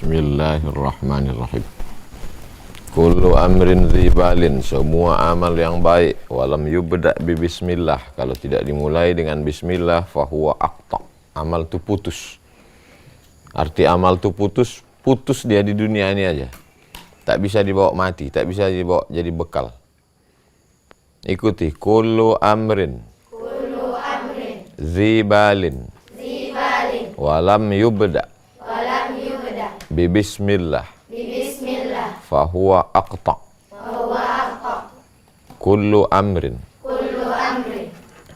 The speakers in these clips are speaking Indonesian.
Bismillahirrahmanirrahim. Kullu amrin dzibalin, semua amal yang baik, walam yubda' bi bismillah, kalau tidak dimulai dengan bismillah, fahuwa aqta', amal itu putus. Arti amal itu putus, putus dia di dunia ini aja. Tak bisa dibawa mati, tak bisa dibawa jadi bekal. Ikuti, kullu amrin dzibalin, walam yubda' bi bismillah, fahuwa aqta'. Kullu amrin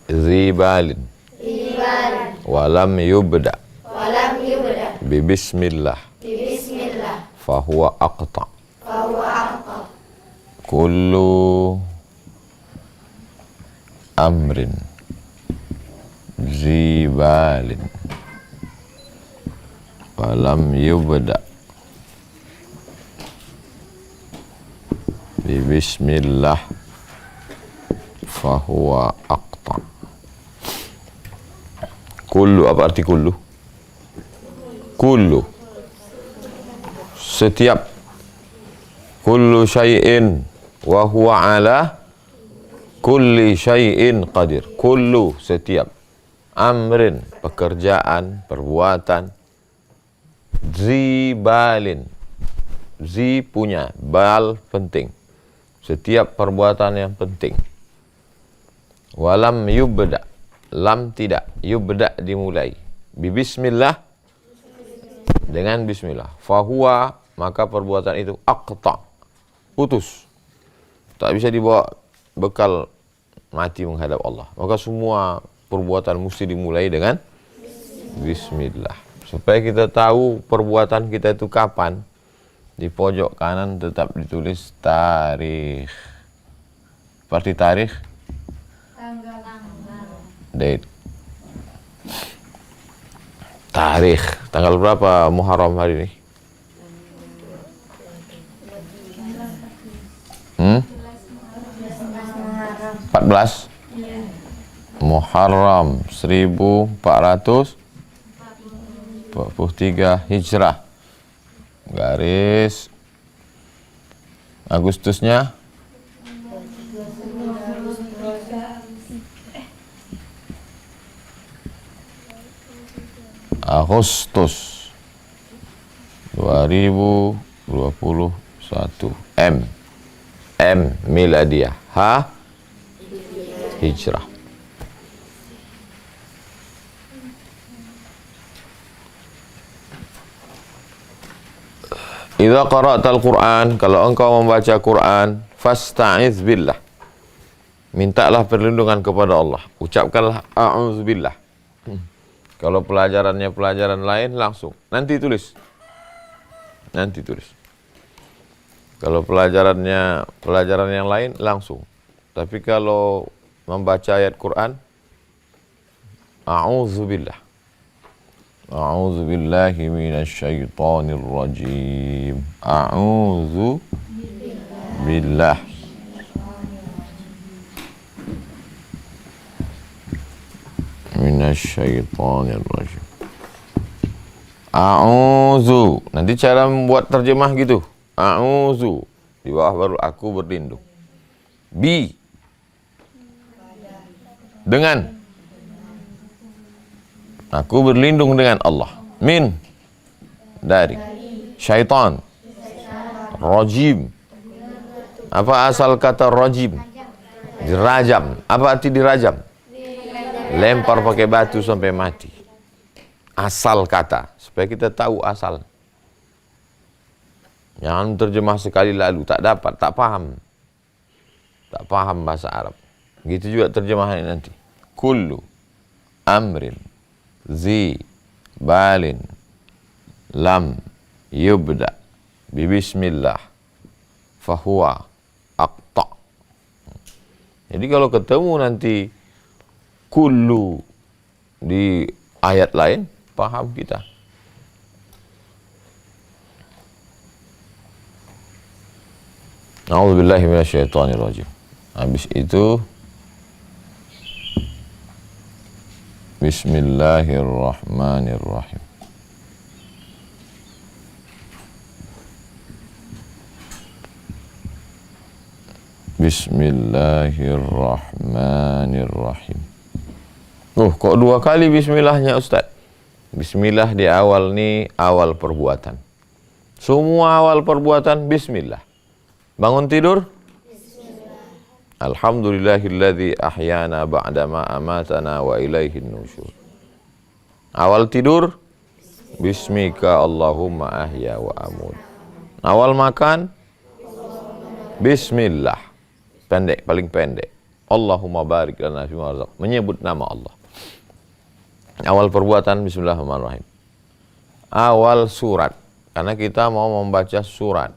dzibalin, walam yubda' bi bismillah, fahuwa aqta'. Kullu amrin dzibalin, walam yubda' bi bismillah, fahuwa aqta'. Kullu, apa arti kullu? Kullu, setiap. Kullu syai'in wa huwa ala kulli syai'in qadir. Kullu, setiap. Amrin, pekerjaan, perbuatan. Dzibalin, zi punya, bal penting, setiap perbuatan yang penting. Walam yubda', lam tidak, yubda' dimulai, bi bismillah, dengan bismillah, fahuwa, maka perbuatan itu aqta', putus, tak bisa dibawa bekal mati menghadap Allah. Maka semua perbuatan mesti dimulai dengan bismillah. Supaya kita tahu perbuatan kita itu kapan, di pojok kanan tetap ditulis tarikh. Seperti tarikh, date. Tarikh, tanggal berapa Muharram hari ini? 14 Muharram 1443 Hijrah. Garis Agustusnya Agustus 2021. M miladiah, H hijrah. Idza qara'tal Qur'an, kalau engkau membaca Quran, fasta'iz billah, mintalah perlindungan kepada Allah, ucapkanlah a'udzubillah. Kalau pelajarannya pelajaran lain, langsung nanti tulis. Kalau pelajarannya pelajaran yang lain, langsung. Tapi kalau membaca ayat Quran, a'udzubillah, a'udzu billahi minasyaitonir rajim. A'udzu billah. Minasyaitonir rajim. A'udzu. Nanti cara membuat terjemah gitu. A'udzu. Di bawah baru aku berlindung. Bi. Dengan. Aku berlindung dengan Allah. Min, dari syaitan. Rajim. Apa asal kata rajim? Dirajam. Apa arti dirajam? Lempar pakai batu sampai mati. Asal kata, supaya kita tahu asal. Jangan terjemah sekali lalu tak dapat, tak paham bahasa Arab. Gitu juga terjemahannya nanti. Kullu amrin dzibalin lam yubda bi bismillah fahuwa aqta'. Jadi kalau ketemu nanti kullu di ayat lain, paham kita. A'udzubillahi minasyaitonirrajim. Habis itu Bismillahirrahmanirrahim. Bismillahirrahmanirrahim. Kok 2 kali bismillahnya Ustaz? Bismillah di awal nih, awal perbuatan. Semua awal perbuatan bismillah. Bangun tidur? Bismillah. Alhamdulillahilladzi ahyana ba'dama amatana wa ilaihin nusyur. Awal tidur? Bismika Allahumma ahya wa amut. Awal makan? Bismillah. Pendek, paling pendek. Allahumma barik lana fima razaq. Menyebut nama Allah. Awal perbuatan bismillahirrahmanirrahim. Awal surat. Karena kita mau membaca surat.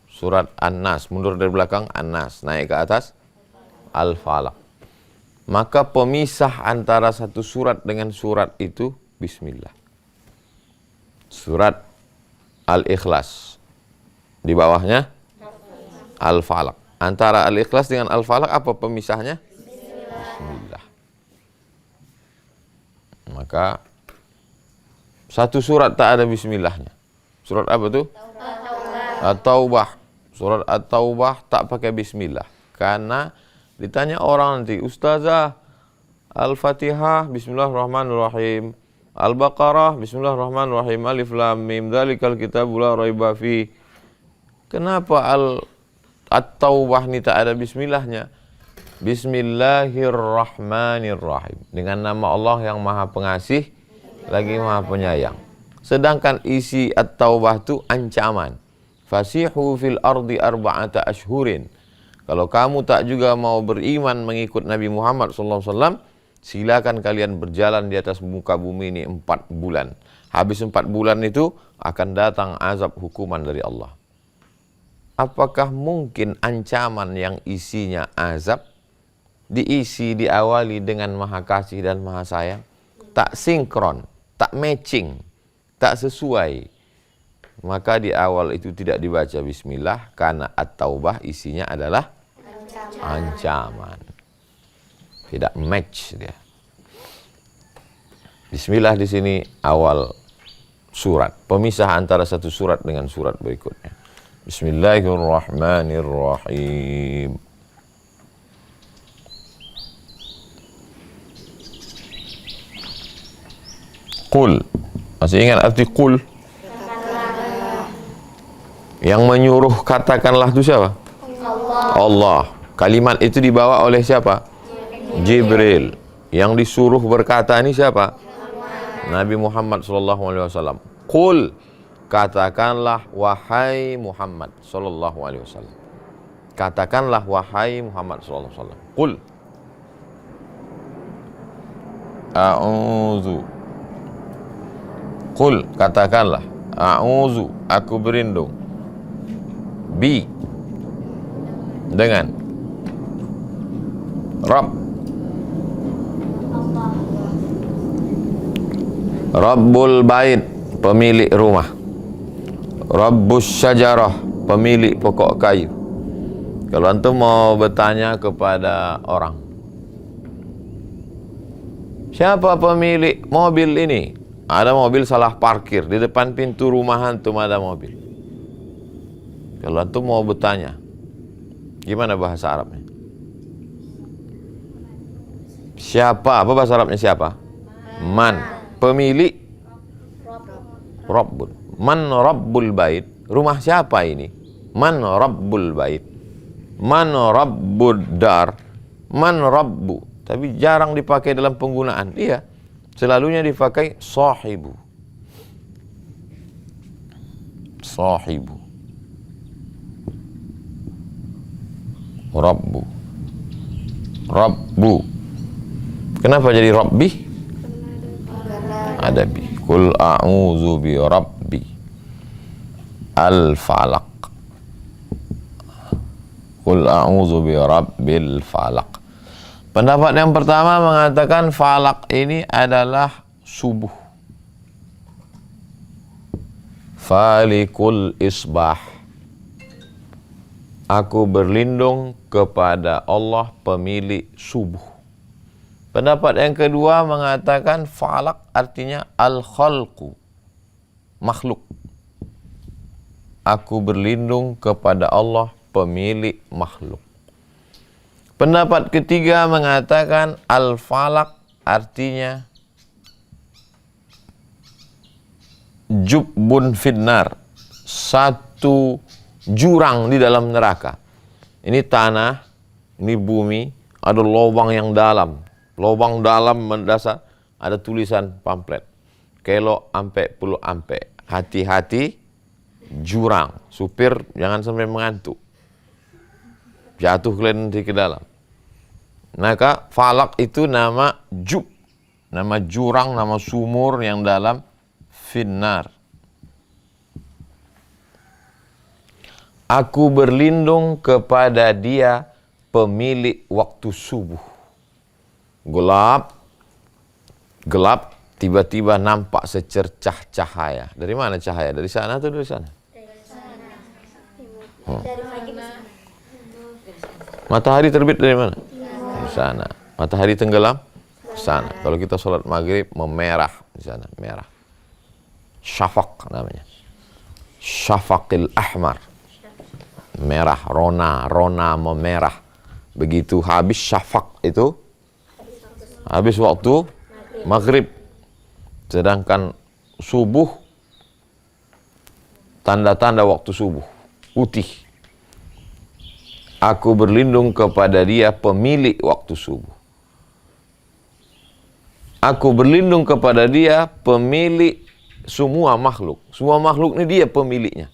Surat An-Nas. Mundur dari belakang An-Nas. Naik ke atas Al-Falaq. Maka pemisah antara satu surat dengan surat itu bismillah. Surat Al-Ikhlas. Di bawahnya Al-Falaq. Antara Al-Ikhlas dengan Al-Falaq apa pemisahnya? Bismillah. Maka satu surat tak ada bismillahnya. Surat apa tuh? At-Taubah. Surat At-Taubah tak pakai bismillah. Karena ditanya orang nanti, Ustazah, Al-Fatihah, bismillahirrahmanirrahim. Al-Baqarah, bismillahirrahmanirrahim. Alif Lam Mim, dzalikal kitabu la raiba fi. Kenapa At-Taubah ini tak ada bismillahnya? Bismillahirrahmanirrahim. Dengan nama Allah yang Maha Pengasih lagi Maha Penyayang. Sedangkan isi At-Taubah itu ancaman. Fasihu fil ardi arba'ata ashhurin. Kalau kamu tak juga mau beriman mengikut Nabi Muhammad SAW, silakan kalian berjalan di atas muka bumi ini 4 bulan. Habis 4 bulan itu akan datang azab hukuman dari Allah. Apakah mungkin ancaman yang isinya azab diawali dengan Maha Kasih dan Maha Sayang? Tak sinkron, tak matching, tak sesuai. Maka di awal itu tidak dibaca bismillah karena At-Taubah isinya adalah ancaman. Tidak match dia. Bismillah di sini awal surat, pemisah antara satu surat dengan surat berikutnya. Bismillahirrahmanirrahim. Qul. Masih ingat arti qul? Yang menyuruh katakanlah itu siapa? Allah. Kalimat itu dibawa oleh siapa? Jibril. Yang disuruh berkata ini siapa? Nabi Muhammad SAW. Qul. Katakanlah wahai Muhammad sallallahu alaihi wasallam. Katakanlah wahai Muhammad sallallahu alaihi wasallam. Qul a'udzu. Qul katakanlah a'udzu, aku berlindung. Bi dengan Rabb. Rabbul bait, pemilik rumah. Rabbus syajarah, pemilik pokok kayu. Kalau antum mau bertanya kepada orang, siapa pemilik mobil ini? Ada mobil salah parkir di depan pintu rumah antum, ada mobil. Kalau antum mau bertanya, gimana bahasa Arabnya? Siapa? Apa bahasa Arabnya siapa? Man. Pemilik Rabbun. Man Rabbul bait. Rumah siapa ini? Man Rabbul bait. Man Rabbud dar. Man Rabbu. Tapi jarang dipakai dalam penggunaan. Iya. Selalunya dipakai sahibu. Sahibu. Rabbu. Rabbu. Kenapa jadi Rabbi? Ada bi. Qul a'udzu bi Rabbi al-falaq. Qul a'udzu bi Rabbil falaq. Pendapat yang pertama mengatakan falak ini adalah subuh. Falikul isbah. Aku berlindung kepada Allah pemilik subuh. Pendapat yang kedua mengatakan falak artinya al-khalqu, makhluk. Aku berlindung kepada Allah pemilik makhluk. Pendapat ketiga mengatakan al-falak artinya jubbun finnar, satu jurang di dalam neraka. Ini tanah, ini bumi, ada lubang yang dalam. Lubang dalam mendasar, ada tulisan pamflet. Kelo ampe puluh ampe. Hati-hati jurang. Supir jangan sampai mengantuk. Jatuh kalian nanti ke dalam. Maka falak itu nama jub. Nama jurang, nama sumur yang dalam finnar. Aku berlindung kepada Dia pemilik waktu subuh. Gelap, gelap, tiba-tiba nampak secercah cahaya. Dari mana cahaya? Dari sana atau dari sana? Dari sana. Dari pagi ke sana. Matahari terbit dari mana? Di sana. Matahari tenggelam? Di sana. Kalau kita sholat maghrib memerah di sana, merah. Syafaq namanya. Syafaqil ahmar. Merah, rona memerah. Begitu habis syafaq itu, habis waktu maghrib. Sedangkan subuh, tanda-tanda waktu subuh, putih. Aku berlindung kepada Dia pemilik waktu subuh. Aku berlindung kepada Dia pemilik semua makhluk. Semua makhluk ini Dia pemiliknya.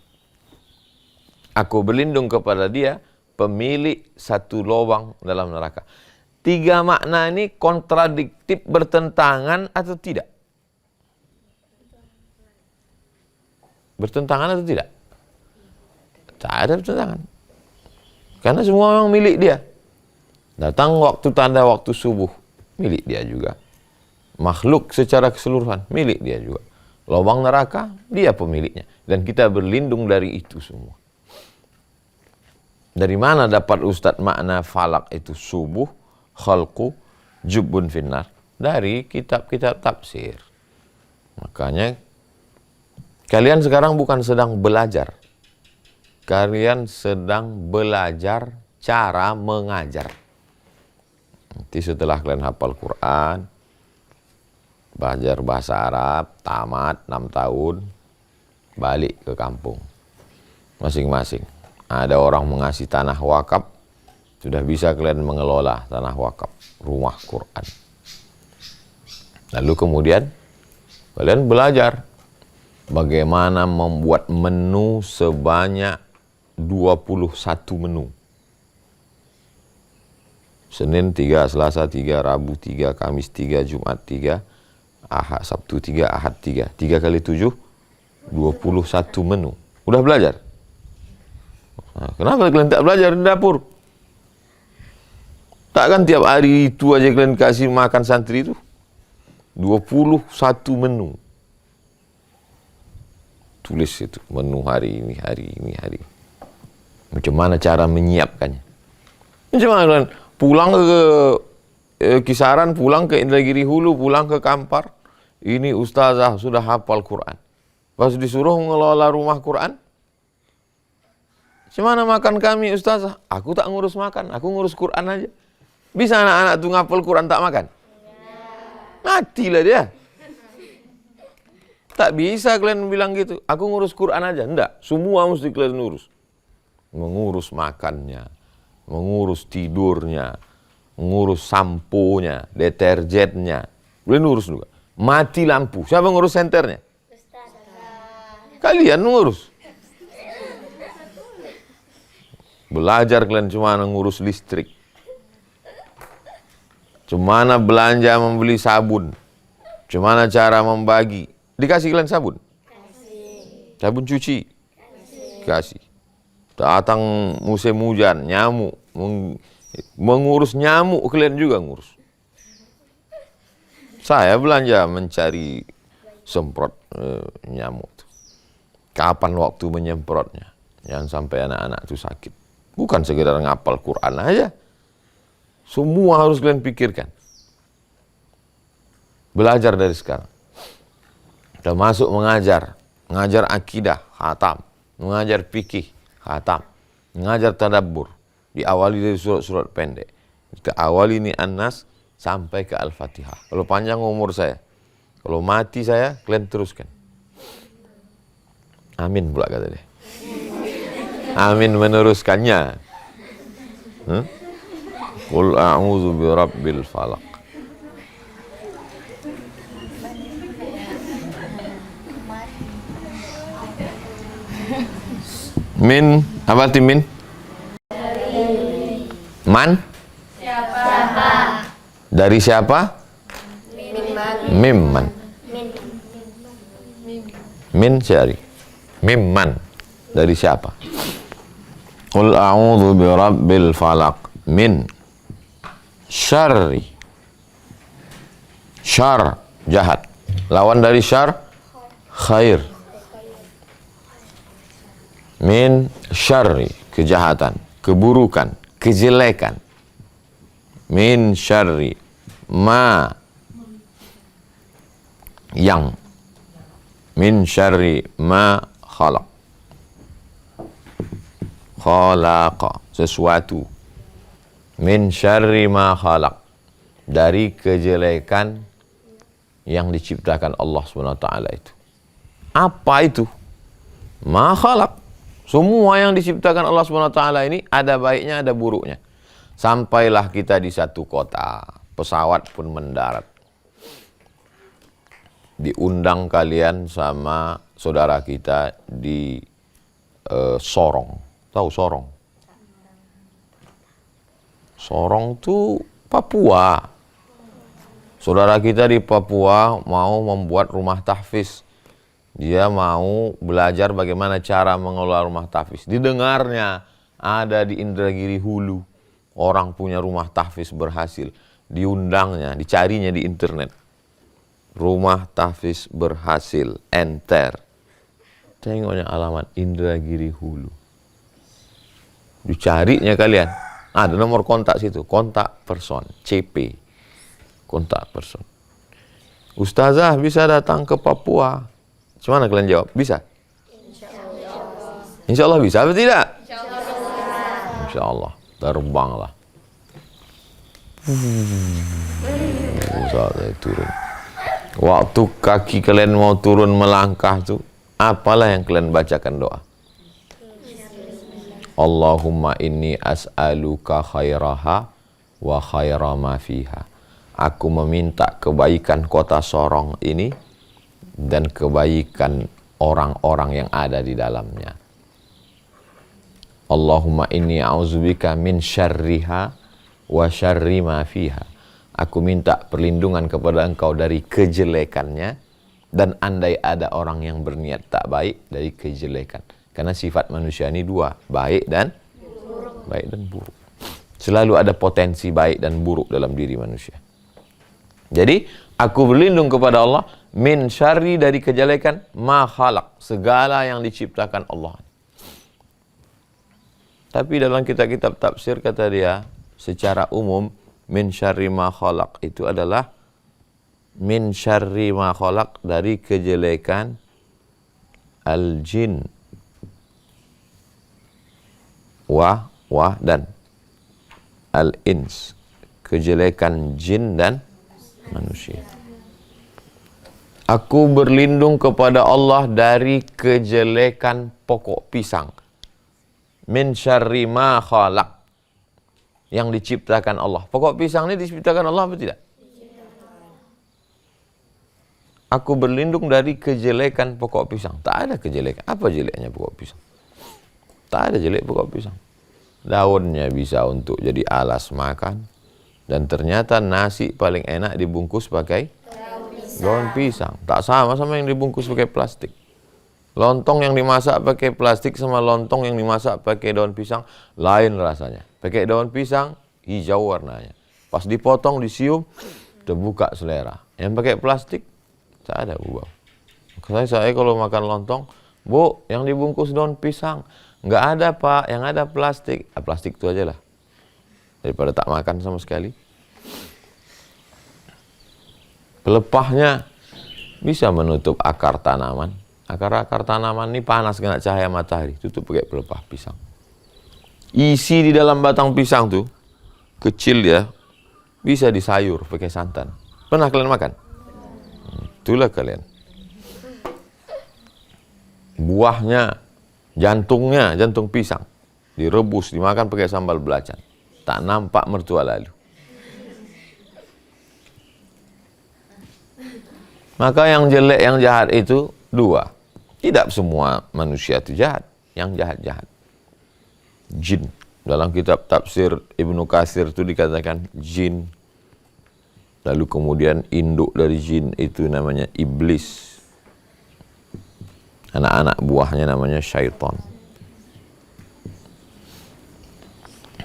Aku berlindung kepada Dia pemilik satu lubang dalam neraka. Tiga makna ini kontradiktif, bertentangan atau tidak? Bertentangan atau tidak? Tak ada bertentangan. Karena semua memang milik Dia. Datang waktu tanda waktu subuh, milik Dia juga. Makhluk secara keseluruhan, milik Dia juga. Lubang neraka, Dia pemiliknya. Dan kita berlindung dari itu semua. Dari mana dapat Ustadz makna falak itu subuh, khalqu, jubbun finnar? Dari kitab-kitab tafsir. Makanya kalian sekarang bukan sedang belajar. Kalian sedang belajar cara mengajar. Nanti setelah kalian hafal Quran, belajar bahasa Arab, tamat 6 tahun, balik ke kampung. Masing-masing. Ada orang mengasih tanah wakaf, sudah bisa kalian mengelola tanah wakaf, rumah Quran. Lalu kemudian kalian belajar bagaimana membuat menu sebanyak 21 menu. Senin 3, Selasa 3, Rabu 3, Kamis 3, Jumat 3, Ahad, Sabtu 3, Ahad 3. 3 kali 7, 21 menu. Udah belajar? Nah, kenapa kalian tak belajar di dapur? Takkan tiap hari itu aja kalian kasih makan santri itu? 21 menu. Tulis itu, menu hari ini, hari ini, hari ini. Macam mana cara menyiapkannya? Macam mana kalian pulang ke Kisaran, pulang ke Indragiri Hulu, pulang ke Kampar. Ini ustazah sudah hafal Quran. Pas disuruh mengelola rumah Quran, Gimana makan kami ustazah? Aku tak ngurus makan, aku ngurus Quran aja. Bisa anak-anak tuh ngapal Quran tak makan? Matilah dia. Tak bisa kalian bilang gitu. Aku ngurus Quran aja. Enggak, semua mesti kalian urus. Mengurus makannya, mengurus tidurnya, mengurus sampo-nya, deterjennya. Kalian urus juga. Mati lampu, siapa ngurus senternya? Kalian ngurus. Belajar kalian cuma ngurus listrik. Cumana belanja membeli sabun. Cumana cara membagi. Dikasih kalian sabun? Kasih. Sabun cuci? Kasih. Datang musim hujan, nyamuk. Mengurus nyamuk kalian juga ngurus. Saya belanja mencari semprot nyamuk. Kapan waktu menyemprotnya? Jangan sampai anak-anak itu sakit. Bukan sekedar ngapal Quran aja. Semua harus kalian pikirkan. Belajar dari sekarang. Kita masuk mengajar. Mengajar akidah, khatam. Mengajar fikih, khatam. Mengajar tadabbur. Diawali dari surat-surat pendek. Kita awali ini An-Nas sampai ke Al-Fatihah. Kalau panjang umur saya, kalau mati saya, kalian teruskan. Amin pula kata dia. Amin meneruskannya. Qul a'udzu birabbil falaq. Min, apa arti min? Man? Siapa? Dari siapa? Mimman. Min syari. Mimman. Dari siapa? Qul a'udzu birabbil falaq min syarri. Syar, jahat. Lawan dari syar, khair. Min syarri, kejahatan, keburukan, kejelekan. Min syarri ma, yang. Min syarri ma khalaq. Khalaqa, sesuatu. Min syarri ma khalaq, dari kejelekan yang diciptakan Allah SWT itu. Apa itu? Ma khalaq. Semua yang diciptakan Allah SWT ini ada baiknya, ada buruknya. Sampailah kita di satu kota, pesawat pun mendarat. Diundang kalian sama saudara kita di Sorong. Tahu Sorong? Sorong itu Papua. Saudara kita di Papua mau membuat rumah tahfiz. Dia mau belajar bagaimana cara mengelola rumah tahfiz. Didengarnya ada di Indragiri Hulu. Orang punya rumah tahfiz berhasil. Diundangnya, dicarinya di internet. Rumah tahfiz berhasil, enter. Tengoknya alamat Indragiri Hulu. Dicarinya kalian. Ada nomor kontak situ, kontak person, CP. Kontak person. Ustazah bisa datang ke Papua. Gimana kalian jawab? Bisa? Insya Allah bisa atau tidak? Insya Allah. Terbanglah. Saya turun. Waktu kaki kalian mau turun melangkah tuh, apalah yang kalian bacakan doa? Allahumma inni as'aluka khairaha wa khaira ma fiha. Aku meminta kebaikan kota Sorong ini dan kebaikan orang-orang yang ada di dalamnya. Allahumma inni a'udzubika min syarriha wa syarri ma fiha. Aku minta perlindungan kepada Engkau dari kejelekannya dan andai ada orang yang berniat tak baik dari kejelekan. Karena sifat manusia ini dua, baik dan buruk. Selalu ada potensi baik dan buruk dalam diri manusia. Jadi, aku berlindung kepada Allah min syarri, dari kejelekan, ma khalaq, segala yang diciptakan Allah. Tapi dalam kitab-kitab tafsir kata dia, secara umum min syarri ma khalaq itu adalah min syarri ma khalaq, dari kejelekan al-jin wa dan al-ins, kejelekan jin dan manusia. Aku berlindung kepada Allah dari kejelekan pokok pisang. Min syarri ma khalaq, yang diciptakan Allah. Pokok pisang ini diciptakan Allah atau tidak? Aku berlindung dari kejelekan pokok pisang. Tak ada kejelekan. Apa jeleknya pokok pisang? Tak ada jelek pokok pisang. Daunnya bisa untuk jadi alas makan. Dan ternyata nasi paling enak dibungkus pakai daun pisang. Tak sama yang dibungkus pakai plastik. Lontong yang dimasak pakai plastik sama lontong yang dimasak pakai daun pisang lain rasanya. Pakai daun pisang hijau warnanya. Pas dipotong, disium, terbuka selera. Yang pakai plastik tak ada ubah. Saya kalau makan lontong, Bu, yang dibungkus daun pisang. Nggak ada Pak, yang ada plastik. Plastik itu aja lah. Daripada tak makan sama sekali. Pelepahnya bisa menutup akar tanaman. Akar-akar tanaman ini panas kena cahaya matahari. Tutup pakai pelepah pisang. Isi di dalam batang pisang tuh kecil ya, bisa disayur pakai santan. Pernah kalian makan? Itulah kalian. Buahnya, jantungnya, jantung pisang, direbus, dimakan pakai sambal belacan. Tak nampak mertua lalu. Maka yang jelek, yang jahat itu dua. Tidak semua manusia itu jahat. Yang jahat-jahat. Jin. Dalam kitab tafsir Ibnu Katsir itu dikatakan jin. Lalu kemudian induk dari jin itu namanya iblis. Anak-anak buahnya namanya syaitan.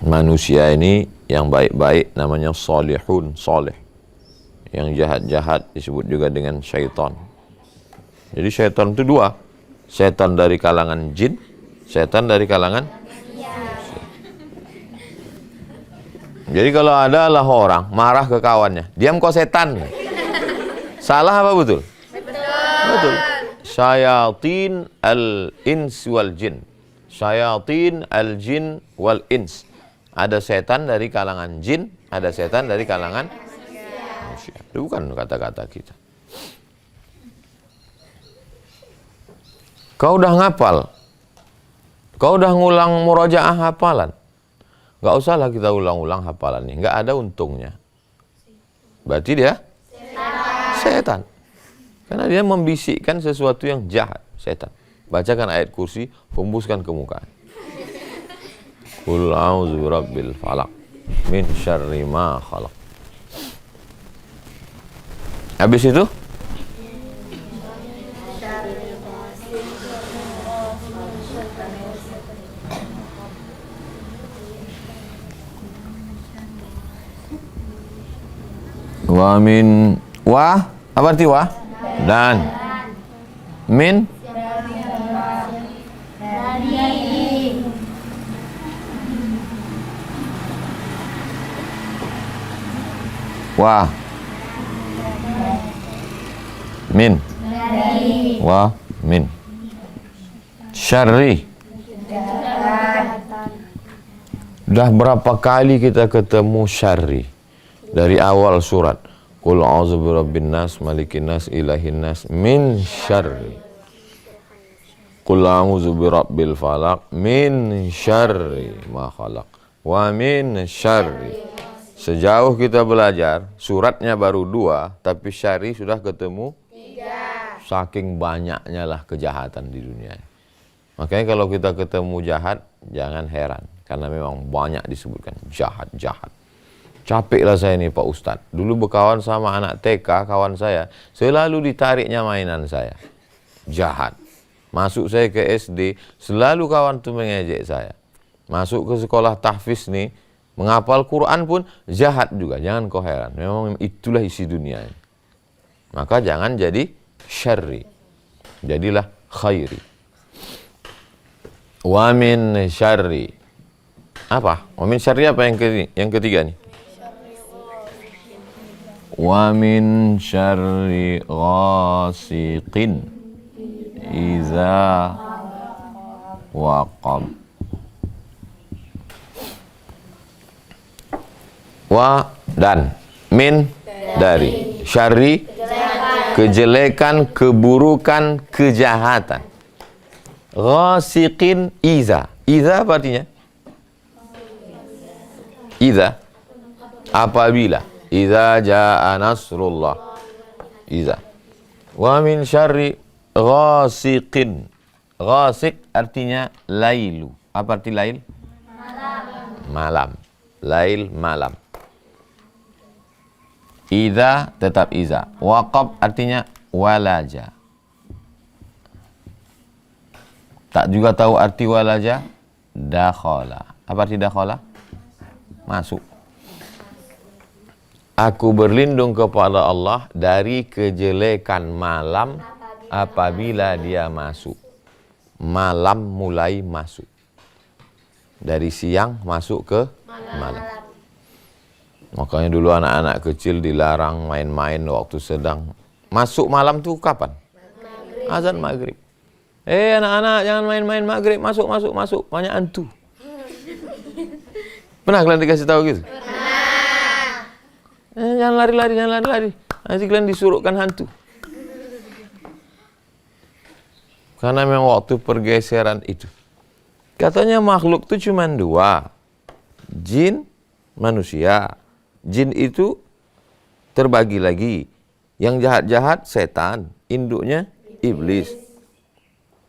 Manusia ini yang baik-baik namanya salihun, salih. Yang jahat-jahat disebut juga dengan syaitan. Jadi syaitan itu dua. Syaitan dari kalangan jin, syaitan dari kalangan manusia. Jadi kalau adalah orang marah ke kawannya, diam kau setan. Salah apa betul? Betul. Syayatin al-ins wal jin. Syayatin al-jin wal ins. Ada setan dari kalangan jin, ada setan dari kalangan manusia. Itu bukan kata-kata kita. Kau udah ngapal, kau udah ngulang murojaah hafalan. Gak usahlah kita ulang-ulang hafalan ini, gak ada untungnya. Berarti dia setan. Karena dia membisikkan sesuatu yang jahat, setan. Bacakan ayat kursi, hembuskan ke muka. Qul a'udzu birabbil falaq min syarri ma khalaq. Habis itu wa min wa apa arti wa? Dan min wa min wa min syarri. Dah berapa kali kita ketemu syarri dari awal surat. Qul a'udzu birabbin nas, malikin nas, ilahin nas, min syarri. Qul a'udzu birabbil falaq, min syarri ma khalaq. Wa min syarri. Sejauh kita belajar, suratnya baru 2, tapi syarri sudah ketemu 3. Saking banyaknya lah kejahatan di dunia. Makanya kalau kita ketemu jahat, jangan heran. Karena memang banyak disebutkan jahat-jahat. Capeklah saya nih Pak Ustadz. Dulu berkawan sama anak TK, kawan saya. Selalu ditariknya mainan saya. Jahat. Masuk saya ke SD, selalu kawan tuh mengejek saya. Masuk ke sekolah tahfiz nih, menghafal Quran pun jahat juga. Jangan kau heran. Memang itulah isi dunia ini. Maka jangan jadi syarri. Jadilah khairi. Wa min syarri. Apa? Wa min syarri apa yang ketiga nih? Wa min syarri ghasiqin iza waqab. Wa dan min dari syarri kejelekan, keburukan, kejahatan. Ghasiqin iza. Iza apa artinya? Iza apabila. Iza jaa nasrullah. Iza. Wa min syarri ghasiqin. Ghasiq artinya lailu. Apa arti lail? Malam. Lail malam. Iza tetap iza. Waqab artinya walaja. Tak juga tahu arti walaja? Dakhala. Apa arti dakhala? Masuk. Aku berlindung kepada Allah dari kejelekan malam apabila dia masuk. Malam mulai masuk. Dari siang masuk ke malam. Makanya dulu anak-anak kecil dilarang main-main waktu sedang. Masuk malam tuh kapan? Azan maghrib. Anak-anak jangan main-main maghrib. Masuk. Banyak hantu. Pernah kalian dikasih tahu gitu? jangan lari-lari, jangan lari-lari. Nanti kalian disuruhkan hantu. Karena memang waktu pergeseran itu. Katanya makhluk itu cuma dua. Jin, manusia. Jin itu terbagi lagi. Yang jahat-jahat setan, induknya iblis.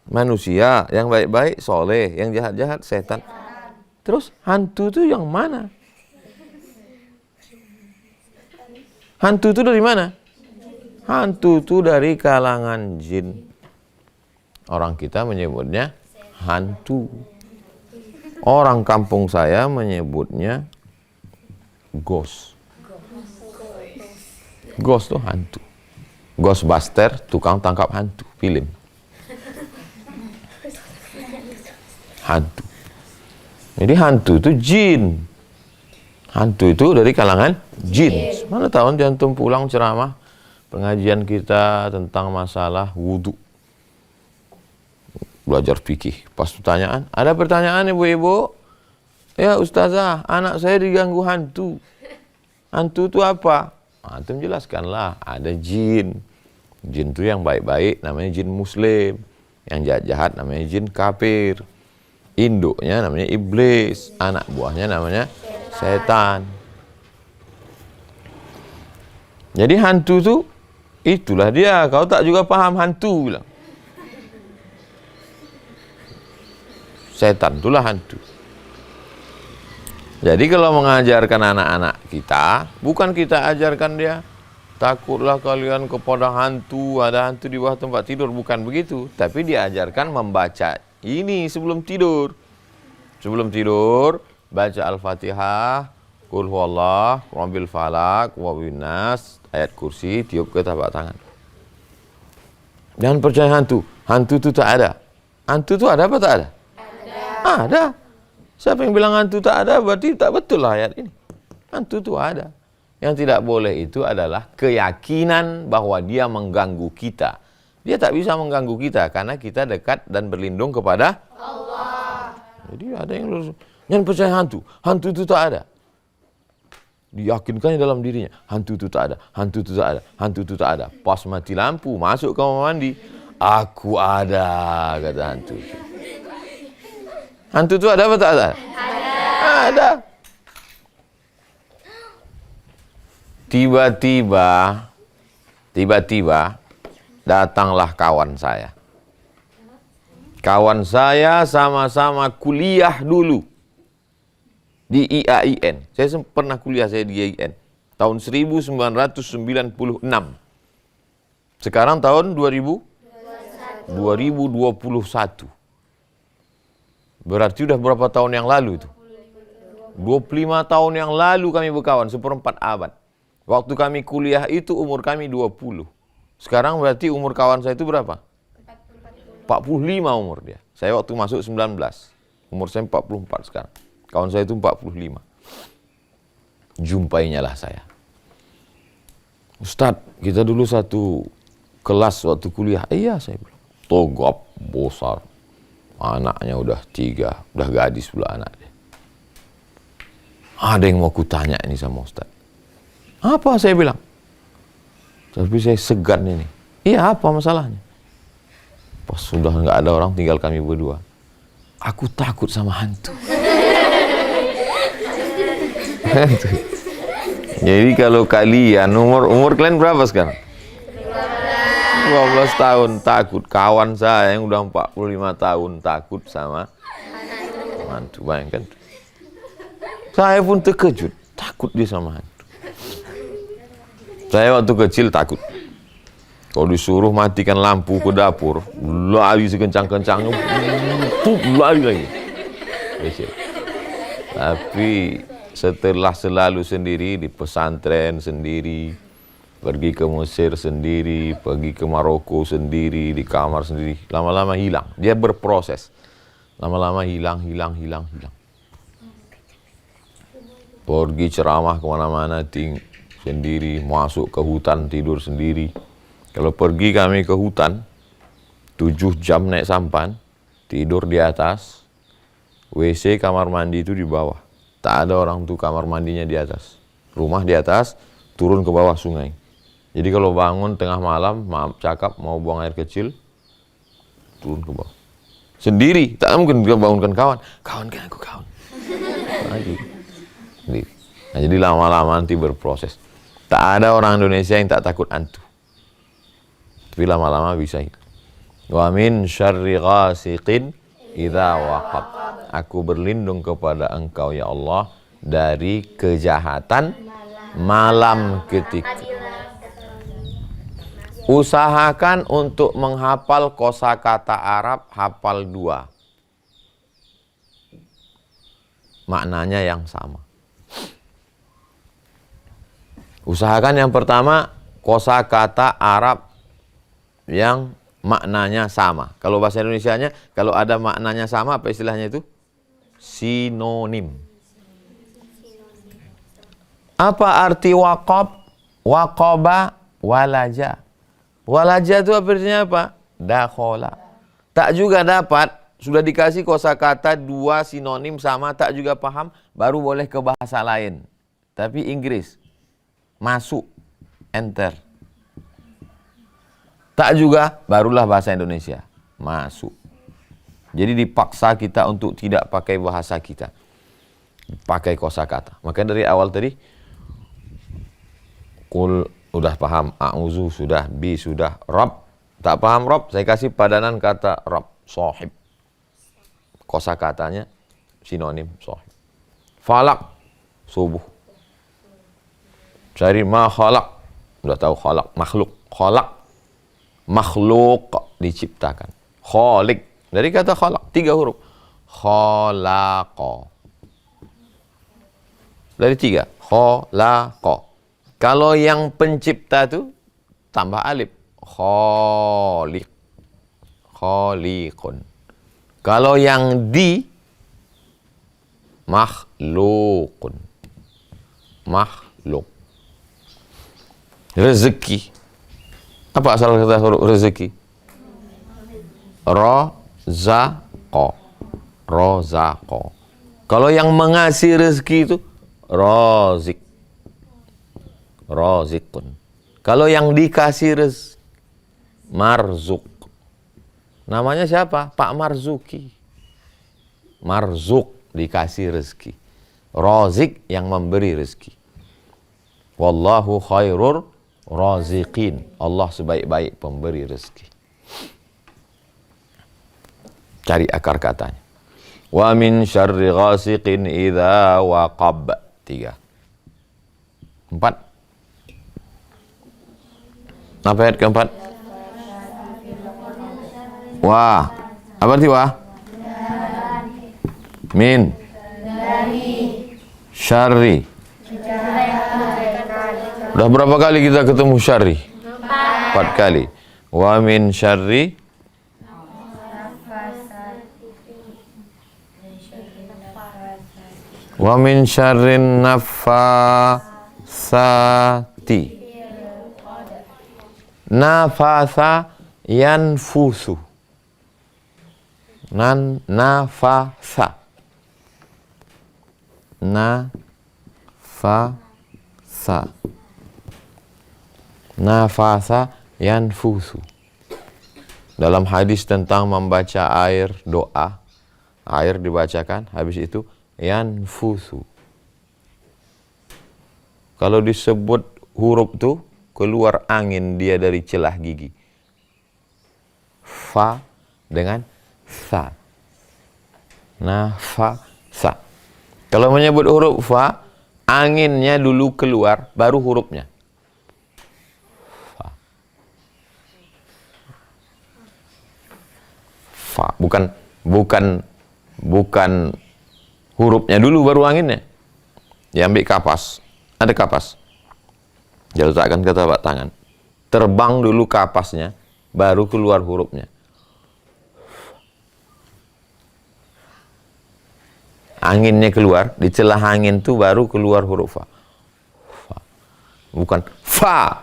Manusia, yang baik-baik soleh, yang jahat-jahat setan. Terus hantu itu yang mana? Hantu itu dari mana? Hantu itu dari kalangan jin. Orang kita menyebutnya hantu. Orang kampung saya menyebutnya ghost. Ghost itu hantu. Ghostbuster, tukang tangkap hantu, film. Hantu. Jadi hantu itu jin. Hantu itu dari kalangan jin. Mana tahu jantung pulang ceramah pengajian kita tentang masalah wudhu. Belajar fikih. Pas pertanyaan, ada pertanyaan ibu-ibu? Ya ustazah, anak saya diganggu hantu. Hantu itu apa? Antum jelaskanlah, ada jin. Jin itu yang baik-baik namanya jin muslim. Yang jahat-jahat namanya jin kafir. Induknya namanya iblis. Anak buahnya namanya setan. Jadi hantu itu, itulah dia. Kau tak juga paham hantu bilang. Setan itulah hantu. Jadi kalau mengajarkan anak-anak kita, bukan kita ajarkan dia, takutlah kalian kepada hantu, ada hantu di bawah tempat tidur, bukan begitu. Tapi diajarkan membaca ini sebelum tidur. Sebelum tidur, baca Al-Fatihah, Qul huwallah, Rabbil falak, wa binnas, ayat kursi, tiup ke tapak tangan. Jangan percaya hantu. Hantu itu tak ada. Hantu itu ada apa tak ada? Ada. Siapa yang bilang hantu tak ada, berarti tak betul lah ayat ini. Hantu itu ada. Yang tidak boleh itu adalah keyakinan bahwa dia mengganggu kita. Dia tak bisa mengganggu kita karena kita dekat dan berlindung kepada Allah. Jadi ada yang lurus. Jangan percaya hantu. Hantu itu tak ada. Diyakinkan dalam dirinya. Hantu itu tak ada. Hantu itu tak ada. Hantu itu tak ada. Pas mati lampu, masuk kamar mandi. Aku ada, kata hantu. Hantu itu ada apa tak ada? Ada. Tiba-tiba datanglah kawan saya. Kawan saya sama-sama kuliah dulu di IAIN. Saya pernah kuliah saya di IAIN tahun 1996. Sekarang tahun 2021. Berarti udah berapa tahun yang lalu itu? 25 tahun yang lalu kami berkawan, seperempat abad. Waktu kami kuliah itu umur kami 20. Sekarang berarti umur kawan saya itu berapa? 45 umur dia. Saya waktu masuk 19. Umur saya 44 sekarang. Kawan saya itu 45. Jumpainya lah saya. Ustadz, kita dulu satu kelas waktu kuliah. Iya, saya bilang. Togop, besar. Anaknya udah 3, udah gadis pula anak dia. Ada yang mau kutanya ini sama Ustaz. Apa saya bilang? Tapi saya segan ini. Iya, apa masalahnya? Pas sudah nggak ada orang, tinggal kami berdua. Aku takut sama hantu. Jadi kalau kalian, umur kalian berapa sekarang? 12 tahun takut. Kawan saya yang udah 45 tahun takut sama hantu. Bayangkan. Saya pun terkejut. Takut dia sama hantu. Saya waktu kecil takut. Kalau disuruh matikan lampu ke dapur, lari sekencang-kencangnya, lari lagi. Tapi setelah selalu sendiri, di pesantren sendiri, pergi ke Mesir sendiri, pergi ke Maroko sendiri, di kamar sendiri, lama-lama hilang. Dia berproses. Lama-lama hilang. Pergi ceramah kemana-mana, sendiri, masuk ke hutan, tidur sendiri. Kalau pergi kami ke hutan, 7 jam naik sampan, tidur di atas, WC kamar mandi itu di bawah. Tak ada orang tuh kamar mandinya di atas. Rumah di atas, turun ke bawah sungai. Jadi kalau bangun tengah malam, maaf cakap mau buang air kecil, turun ke bawah. Sendiri, tak mungkin dia bangunkan kawan. Kawan kan aku kawan. Lagi. Sendiri. Nah, jadi lama-lama nanti berproses. Tak ada orang Indonesia yang tak takut hantu. Tapi lama-lama bisa. Wa min syarri ghasiqin idza waqab. Aku berlindung kepada Engkau ya Allah dari kejahatan malam ketika. Usahakan untuk menghafal kosakata Arab, hafal 2. Maknanya yang sama. Usahakan yang pertama, kosakata Arab yang maknanya sama. Kalau bahasa Indonesianya, kalau ada maknanya sama, apa istilahnya itu? Sinonim. Apa arti waqab? Waqaba, walaja. Walaja itu artinya apa? Dakhola. Tak juga dapat, sudah dikasih kosakata 2 sinonim sama, tak juga paham, baru boleh ke bahasa lain. Tapi Inggris, masuk, enter. Tak juga, barulah bahasa Indonesia, masuk. Jadi dipaksa kita untuk tidak pakai bahasa kita, pakai kosakata. Maka dari awal tadi, kul udah paham, a'udzu sudah, bi sudah, Rabb tak paham Rabb, saya kasih padanan kata Rabb, sahib. Kosakatanya sinonim sahib. Falak, subuh. Cari ma khalaq, udah tahu khalaq, makhluk, khalaq. Makhluk, diciptakan. Khaliq, dari kata khalaq, 3 huruf. Khalaqa. Dari 3, khalaqa. Kalau yang pencipta itu tambah alif. Khaliq. Khaliqun. Kalau yang di, makhlukun. Makhluk. Rezeki. Apa asal kata huruf rezeki? Razaqo. Razaqo. Kalau yang mengasih rezeki itu razik. Razikun. Kalau yang dikasih rezeki, marzuk. Namanya siapa? Pak Marzuki. Marzuk, dikasih rezeki. Razik, yang memberi rezeki. Wallahu khairur raziqin. Allah sebaik-baik pemberi rezeki. Cari akar katanya. Wa min syarri ghasiqin idza waqab. 3. 4. Apa ayat keempat? Wah. Apa arti wah? Min. Syarri. Udah berapa kali kita ketemu syarri? 4 kali. Wa min syarri wa min syarrin nafasati. Nafasa yanfusu. Nafasa. Nafasa. Nafasa yanfusu. Dalam hadis tentang membaca air doa, air dibacakan, habis itu yanfusu. Kalau disebut huruf tuh, keluar angin dia dari celah gigi. Fa dengan sa. Nafasa. Kalau menyebut huruf fa, anginnya dulu keluar, baru hurufnya. Fa. Fa. Bukan hurufnya dulu, baru anginnya. Diambil kapas. Ada kapas. Diletakkan ke telapak tangan. Terbang dulu kapasnya, baru keluar hurufnya. Anginnya keluar, di celah angin itu baru keluar huruf fa. Fa. Bukan fa.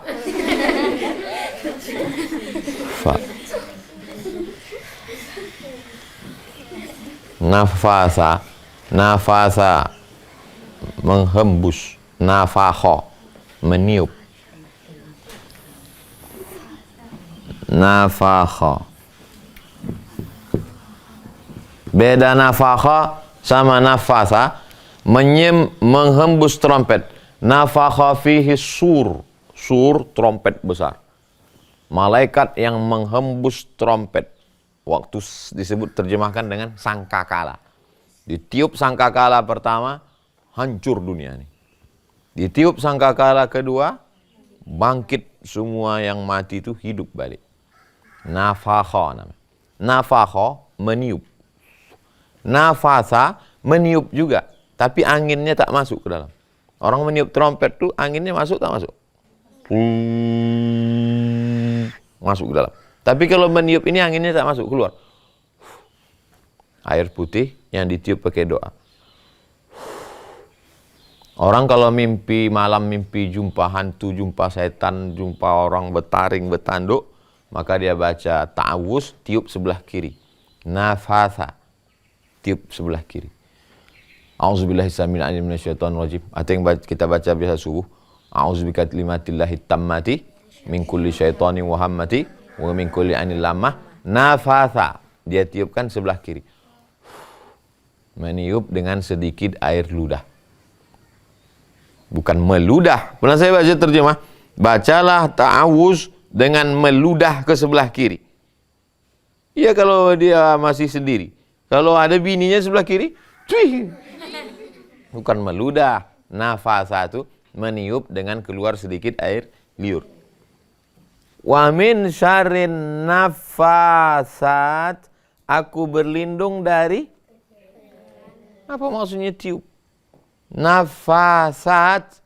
Fa. Nafasa. Nafasa. Menghembus. Nafakho. meniup. Nafakha. Beda nafakha sama nafasa. Menghembus trompet. Nafakha fihi sur. Sur, trompet besar. Malaikat yang menghembus trompet. Waktu disebut terjemahkan dengan sangkakala. Ditiup sangkakala pertama, hancur dunia ini. Ditiup sangkakala kedua, bangkit semua yang mati itu hidup balik. Nafakha namanya. Nafakha, meniup. Nafasa, meniup juga. Tapi anginnya tak masuk ke dalam. Orang meniup trompet tuh anginnya masuk tak masuk? Masuk ke dalam. Tapi kalau meniup ini anginnya tak masuk, keluar. Air putih yang ditiup pakai doa. Orang kalau mimpi malam, mimpi jumpa hantu, jumpa setan, jumpa orang bertaring, bertanduk, maka dia baca ta'awuz, tiup sebelah kiri. Nafasa, tiup sebelah kiri. A'udzubillahi samil alim minasyaitonir rajim. Atau yang kita baca biasa subuh. A'udzubikalimatillahi tammati min kulli syaitanin wa hammati wa min kulli anil lamah. Nafasa, dia tiupkan sebelah kiri. Meniup dengan sedikit air ludah. Bukan meludah. Pernah saya baca terjemah, bacalah ta'awuz dengan meludah ke sebelah kiri. Iya kalau dia masih sendiri. Kalau ada bininya sebelah kiri, cuy. Bukan meludah. Nafasa itu meniup dengan keluar sedikit air liur. Wa min syarrin nafasat, aku berlindung dari, apa maksudnya tiup? Nafasat,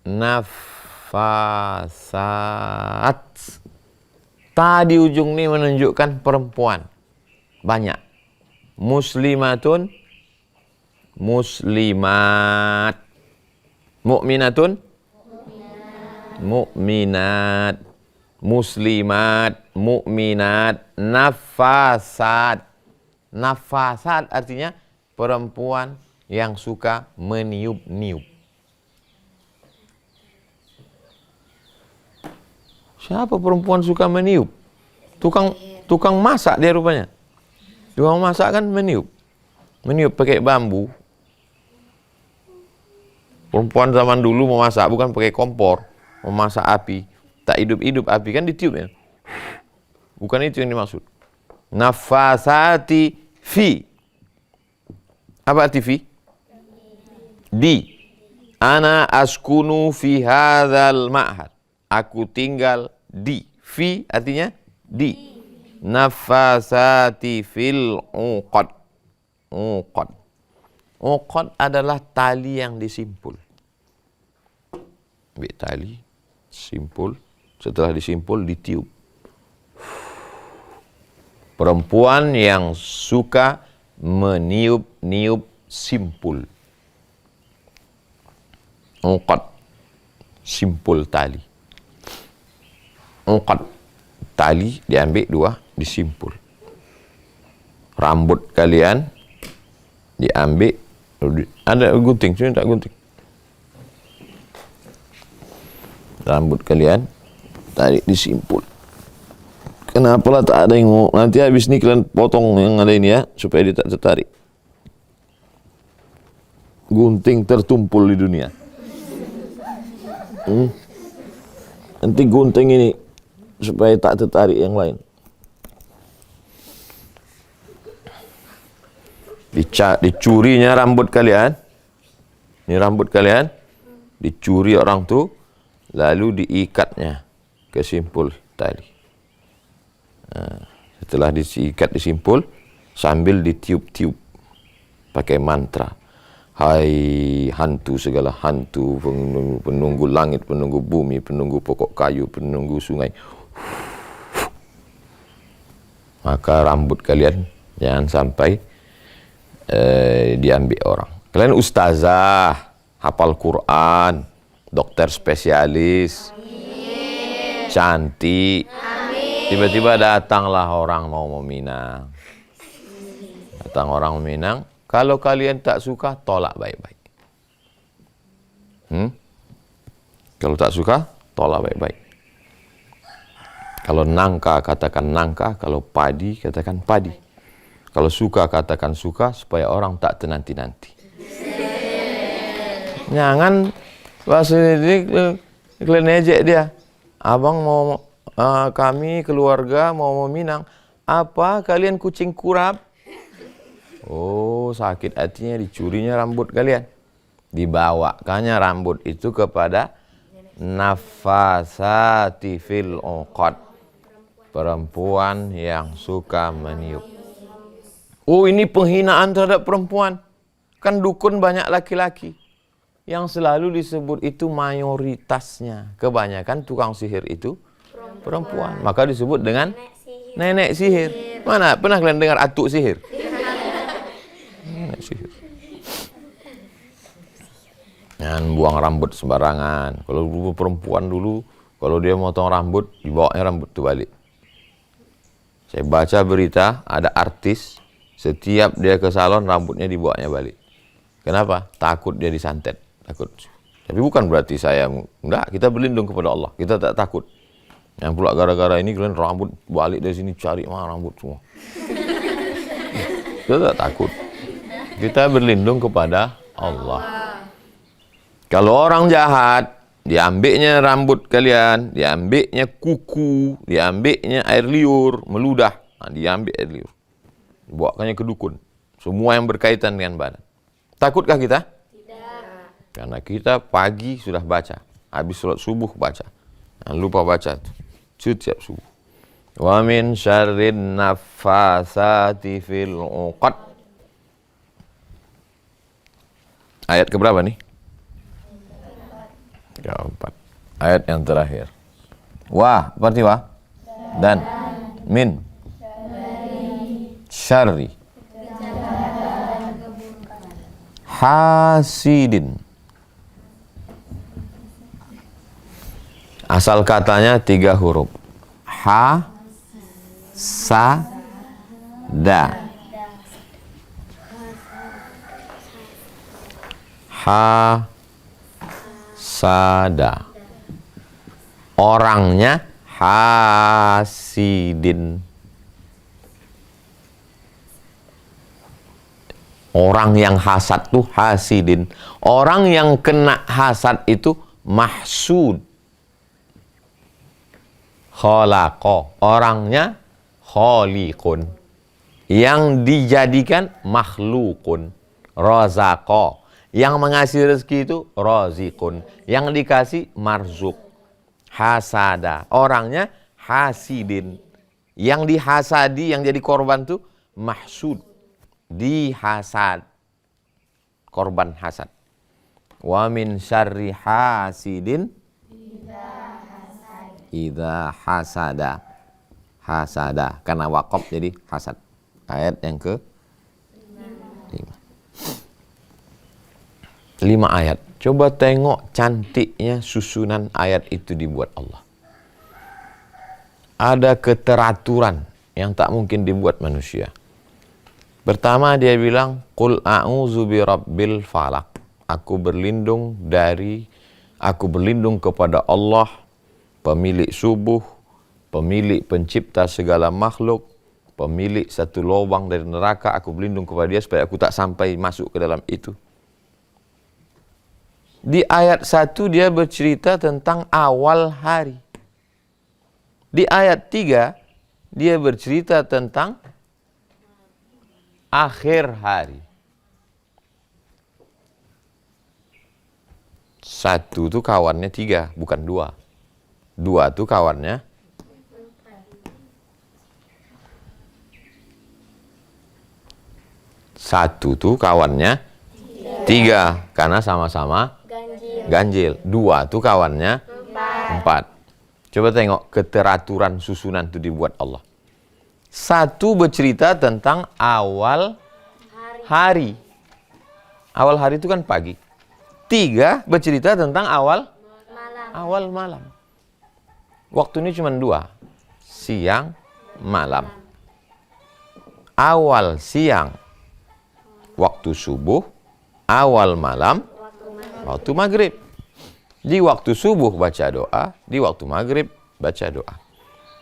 nafasat. Tadi ujung ini menunjukkan perempuan. Banyak. Muslimatun, muslimat. Mu'minatun, mu'minat. Muslimat, mu'minat. Nafasat. Nafasat artinya perempuan yang suka meniup-niup. Siapa perempuan suka meniup? Tukang masak dia rupanya. Tukang masak kan meniup. Meniup pakai bambu. Perempuan zaman dulu memasak bukan pakai kompor, memasak api. Tak hidup-hidup api kan ditiup ya. Bukan itu yang dimaksud. Nafasati fi. Apa arti fi? Di. Ana askunu fi hadzal ma'had. Aku tinggal di. Fi artinya di. Nafasati fil uqad. Uqad. Uqad adalah tali yang disimpul. Ambil tali, simpul. Setelah disimpul, ditiup. Perempuan yang suka meniup-niup simpul. Uqad. Simpul tali. Uqad. Tali diambil dua, disimpul. Rambut kalian diambil, ada gunting, sini tak gunting. Rambut kalian tarik disimpul. Kenapalah tak ada yang mau? Nanti habis ni kalian potong yang ada ini ya, supaya dia tak tertarik. Gunting tertumpul di dunia. Nanti gunting ini supaya tak tertarik yang lain. Dicurinya rambut kalian. Ini rambut kalian dicuri orang tu, lalu diikatnya ke simpul tali. Setelah diikat disimpul, sambil ditiup-tiup pakai mantra. Hai hantu segala hantu, penunggu langit, penunggu bumi, penunggu pokok kayu, penunggu sungai. Maka rambut kalian jangan sampai diambil orang. Kalian ustazah, hafal Quran, dokter spesialis, cantik. Tiba-tiba datanglah orang mau meminang. Datang orang meminang, Kalau kalian tak suka, tolak baik-baik. Kalau tak suka, tolak baik-baik. Kalau nangka, katakan nangka. Kalau padi, katakan padi. Kalau suka, katakan suka, supaya orang tak tenanti-nanti. Jangan bahasa ini kalian ejek dia. Abang mau, kami keluarga mau meminang. Apa kalian kucing kurap? Oh, sakit hatinya, dicurinya rambut kalian. Dibawakannya rambut itu kepada nafasati fil uqad, perempuan yang suka meniup. Oh, ini penghinaan terhadap perempuan. Kan dukun banyak laki-laki. Yang selalu disebut itu mayoritasnya. Kebanyakan tukang sihir itu perempuan. Maka disebut dengan nenek sihir. Mana pernah kalian dengar atuk sihir? Nenek sihir. Jangan buang rambut sembarangan. Kalau dulu perempuan dulu, kalau dia motong rambut, dibawanya rambut itu balik. Saya baca berita, ada artis, setiap dia ke salon, rambutnya dibawanya balik. Kenapa? Takut dia disantet. Takut. Tapi bukan berarti saya, enggak, kita berlindung kepada Allah. Kita tak takut. Yang pula gara-gara ini kalian rambut balik dari sini, cari mana rambut semua. Kita tak takut. Kita berlindung kepada Allah. Kalau orang jahat, diambilnya rambut kalian, diambilnya kuku, diambilnya air liur, meludah. Diambil air liur. Dibawakannya ke dukun. Semua yang berkaitan dengan badan. Takutkah kita? Tidak. Karena kita pagi sudah baca. Habis sholat subuh baca. Jangan lupa baca itu. Setiap subuh. Wa min syarrin naffasati fil uqad. Ayat keberapa nih? Keempat. Ayat yang terakhir. Wah, berarti wah? Dan min syarri hasidin. Asal katanya 3 huruf. Ha, sa, da. Ha, sada. Orangnya hasidin. Orang yang hasad tuh hasidin. Orang yang kena hasad itu mahsud. Khalaqa. Orangnya khaliqun. Yang dijadikan makhlukun. Razaqa. Yang mengasih rezeki itu razikun. Yang dikasih marzuk. Hasada. Orangnya hasidin. Yang dihasadi, yang jadi korban itu mahsud. Dihasad. Korban hasad. Wa min syarri hasidin idza hasada. Hasada. Karena waqaf jadi hasad. Ayat yang ke 5 ayat. Coba tengok cantiknya susunan ayat itu dibuat Allah. Ada keteraturan yang tak mungkin dibuat manusia. Pertama dia bilang, Qul a'udzu birabbil falaq. Aku berlindung kepada Allah, pemilik subuh, pemilik pencipta segala makhluk, pemilik satu lubang dari neraka. Aku berlindung kepada dia supaya aku tak sampai masuk ke dalam itu. Di ayat 1 dia bercerita tentang awal hari. Di ayat 3 dia bercerita tentang akhir hari. 1 itu kawannya 3, bukan 2. 2 itu kawannya 1 itu kawannya 3, karena sama-sama ganjil. 2 itu kawannya 4. Coba tengok keteraturan susunan itu dibuat Allah. 1 bercerita tentang awal hari. Awal hari itu kan pagi. 3 bercerita tentang awal malam. Waktu ini cuma 2. Siang, malam. Awal siang, waktu subuh, awal malam, waktu maghrib. Di waktu subuh baca doa, di waktu maghrib baca doa.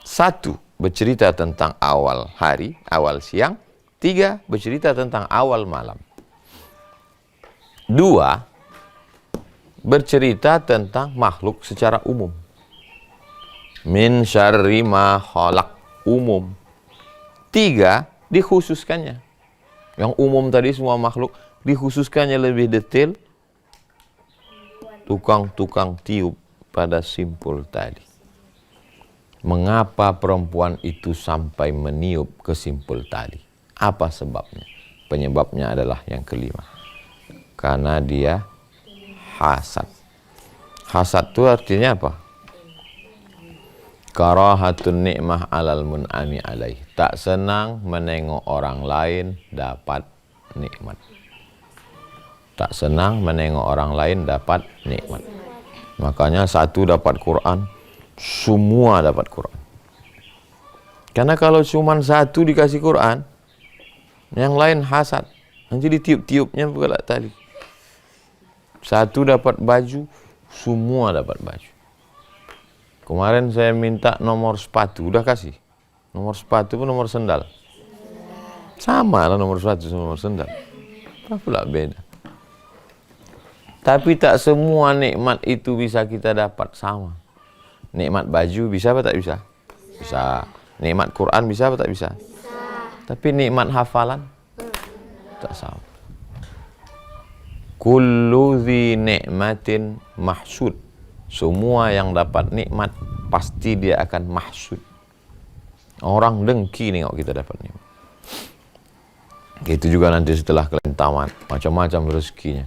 1, bercerita tentang awal hari, awal siang. 3, bercerita tentang awal malam. 2, bercerita tentang makhluk secara umum. Min syarri ma khalaq, umum. 3, dikhususkannya. Yang umum tadi semua makhluk, dikhususkannya lebih detail. Tukang-tukang tiup pada simpul tadi. Mengapa perempuan itu sampai meniup ke simpul tadi? Apa sebabnya? Penyebabnya adalah yang kelima. Karena dia hasad. Hasad itu artinya apa? Karahatun ni'mah alal mun'ami alaih. Tak senang menengok orang lain dapat nikmat. Tak senang menengok orang lain dapat nikmat. Makanya 1 dapat Quran, semua dapat Quran. Karena kalau cuma 1 dikasih Quran, yang lain hasad. Nanti ditiup-tiupnya pula tali. 1 dapat baju, semua dapat baju. Kemarin saya minta nomor sepatu, udah kasih. Nomor sepatu pun nomor sendal. Sama lah nomor sepatu sama nomor sendal. Apa pula beda? Tapi tak semua nikmat itu bisa kita dapat sama. Nikmat baju bisa apa tak bisa? Bisa. Nikmat Quran bisa apa tak bisa? Bisa. Tapi nikmat hafalan tak sama. Kullu dzi ni'matin mahsud. Semua yang dapat nikmat pasti dia akan mahsud. Orang dengki nengok kita dapat nikmat. Itu juga nanti setelah kalian tamat, macam-macam rezekinya.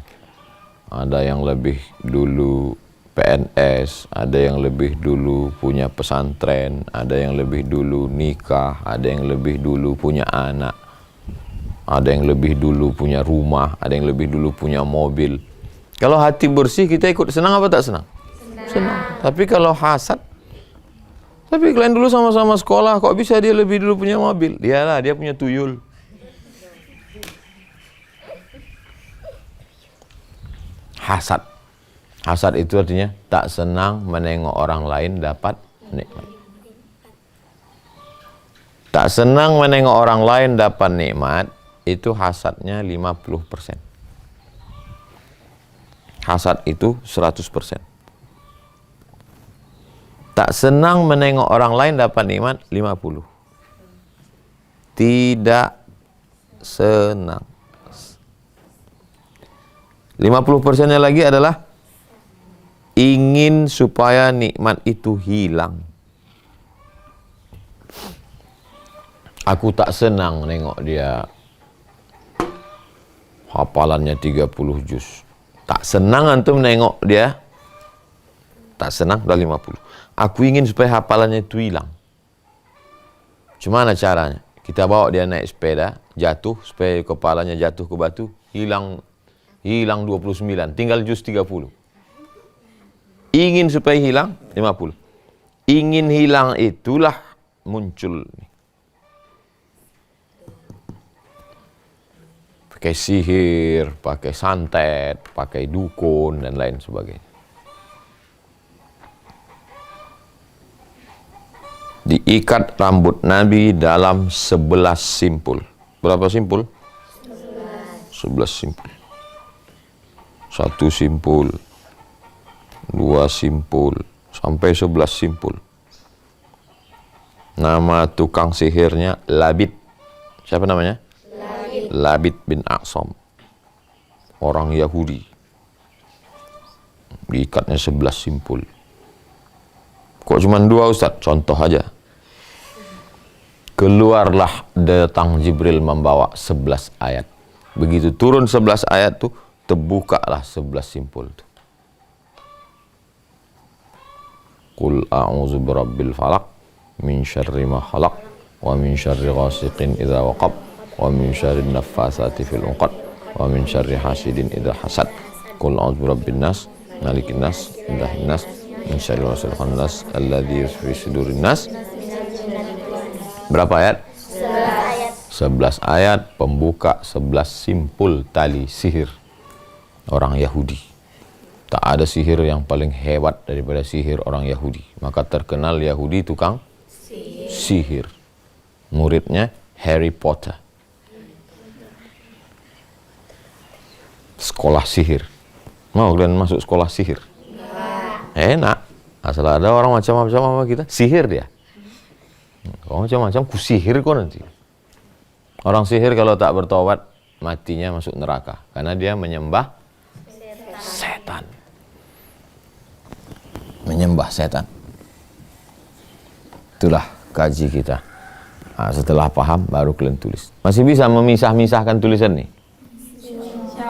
Ada yang lebih dulu PNS, ada yang lebih dulu punya pesantren, ada yang lebih dulu nikah, ada yang lebih dulu punya anak, ada yang lebih dulu punya rumah, ada yang lebih dulu punya mobil. Kalau hati bersih kita ikut senang apa tak senang? Senang. Tapi kalau hasad, tapi kalian dulu sama-sama sekolah, kok bisa dia lebih dulu punya mobil? Dialah, dia punya tuyul. Hasad. Hasad itu artinya tak senang menengok orang lain dapat nikmat. Tak senang menengok orang lain dapat nikmat, itu hasadnya 50%. Hasad itu 100%. Tak senang menengok orang lain dapat nikmat 50. Tidak senang. 50%-nya lagi adalah ingin supaya nikmat itu hilang. Aku tak senang nengok dia hafalannya 30 juz. Tak senang antum nengok dia. Tak senang udah 50. Aku ingin supaya hafalannya itu hilang. Gimana caranya? Kita bawa dia naik sepeda, jatuh supaya kepalanya jatuh ke batu, hilang 29, tinggal juz 30. Ingin supaya hilang 50. Ingin hilang itulah muncul pakai sihir, pakai santet, pakai dukun dan lain sebagainya. Diikat rambut Nabi dalam 11 simpul. Berapa simpul? 11 simpul. 1 simpul, 2 simpul, sampai 11 simpul. Nama tukang sihirnya Labid. Siapa namanya? Labid bin Aqsam. Orang Yahudi. Diikatnya 11 simpul. Kok cuma 2 Ustaz? Contoh aja. Keluarlah datang Jibril membawa 11 ayat. Begitu turun 11 ayat tuh, terbukalah 11 simpul tuh. Qul a'udzu birabbil falaq min syarri ma khalaq wa min syarri ghasiqin idza waqab wa min syarri naffasati fil 'uqad wa min syarri hasidin idza hasad. Qul a'udzu birabbin nas malikin nas ilahin nas min syarri wasilin nas alladzi fi sudurin nas. Berapa ayat? 11 ayat. 11 ayat pembuka 11 simpul tali sihir orang Yahudi. Tak ada sihir yang paling hebat daripada sihir orang Yahudi. Maka terkenal Yahudi tukang sihir. Muridnya Harry Potter. Sekolah sihir. Mau kalian masuk sekolah sihir? Enak. Asal ada orang macam-macam sama kita, sihir dia. Kalau macam-macam, ku sihir kok nanti. Orang sihir kalau tak bertobat, matinya masuk neraka. Karena dia menyembah setan. Menyembah setan. Itulah kaji kita. Nah, setelah paham, baru kalian tulis. Masih bisa memisah-misahkan tulisan nih?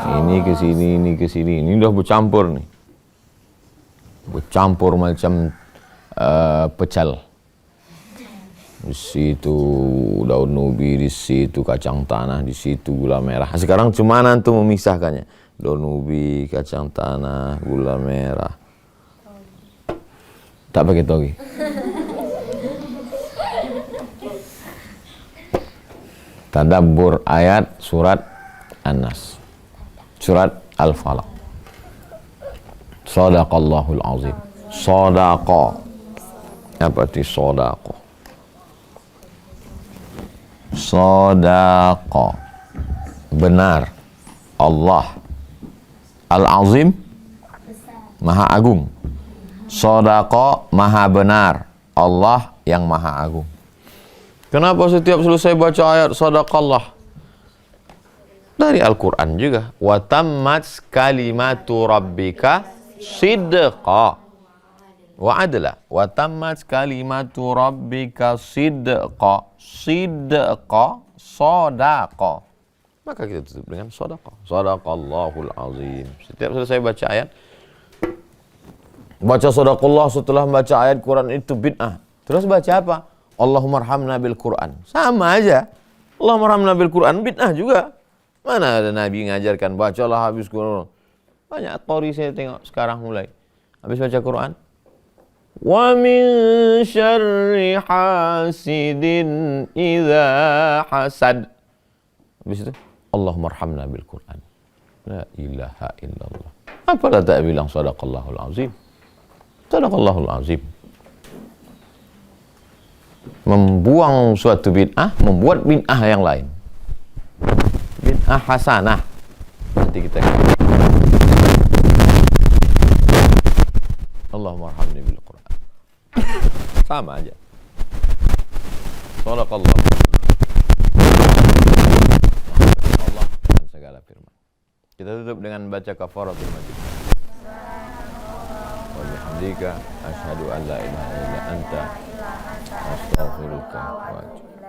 Ini ke sini, ini ke sini. Ini udah bercampur nih. Bercampur macam pecal. Di situ daun ubi, di situ kacang tanah, di situ gula merah. Sekarang cuma nanti memisahkannya. Daun ubi, kacang tanah, gula merah. Tak pakai togi. Tadabbur ayat surat An-Nas. Surat Al-Falaq. Sadaqallahul azim. Sadaqa. Apa itu sadaqa? Sadaqa. Benar. Allah. Al-azim. Maha agung. Sadaqa. Maha benar. Allah yang maha agung. Kenapa setiap selesai baca ayat sadaqallah? Dari Al-Quran juga. Wa tammat kalimatu rabbika sidqa wa adla. Wa tammat kalimatu rabbika sidqa. Sidqa, sadaqa. Maka kita tutup dengan sadaqa. Sadaqallahul azim. Setiap selesai baca ayat, baca sadaqallah setelah baca ayat Quran itu bid'ah. Terus baca apa? Allahumma arhamna bil Quran. Sama aja. Allahumma arhamna bil Quran bid'ah juga. Mana ada Nabi ngajarkan bacalah habis Quran. Banyak qori saya tengok sekarang mulai. Habis baca Quran. Wa min syarri hasidin idza hasad. Habis itu Allahumma arhamna bil Quran. La ilaha illallah. Apa dah tak bilang sadaqallahul azim? Sadaqallahul azim. Membuang suatu bid'ah, membuat bid'ah yang lain. Bid'ah hasanah. Nanti kita Allahumma arhamni bil Quran. Sama aja. Sadaqallah. Allah dan segala firman. Kita tutup dengan baca kafaratul majlis. Wa bihamdika asyhadu an la ilaha illa anta astaghfiruka wa atubu